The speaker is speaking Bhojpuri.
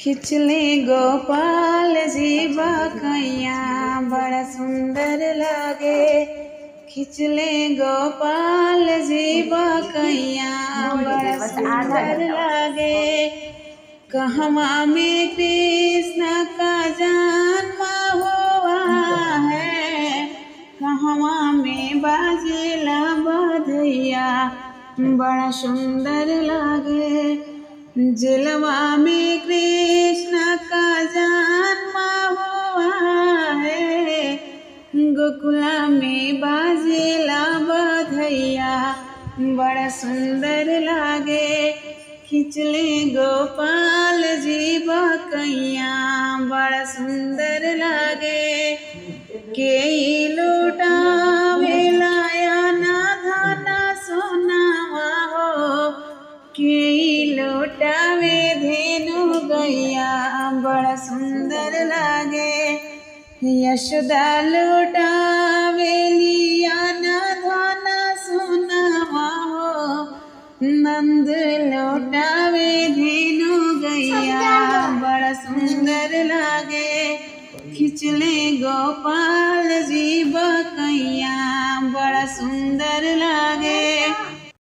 खिचले गोपाल जी बकैया बड़ा सुंदर लागे। खिचले गोपाल जी बकैया बड़ा सुंदर लागे। कहवा में कृष्ण का जन्म हुआ है, कहवा में बाजेला बधैया बड़ा सुंदर लागे। जलवा में कृष्ण का जन्म हुआ है, गोकुला में बाजेला बधैया बड़ा सुंदर लागे। खिचले गोपाल जी बकैया बड़ा सुंदर लागे। के लुटावे लाया ना धना सोनावा हो, के लुटावे धेनु गैया बड़ा सुंदर लागे। यशोदा लुटावे लिया ना धना सोनावा हो, नंद लौटावे धेनु गैया बड़ा सुंदर लागे। खिचले गोपाल जी बकैया बड़ा सुंदर लागे।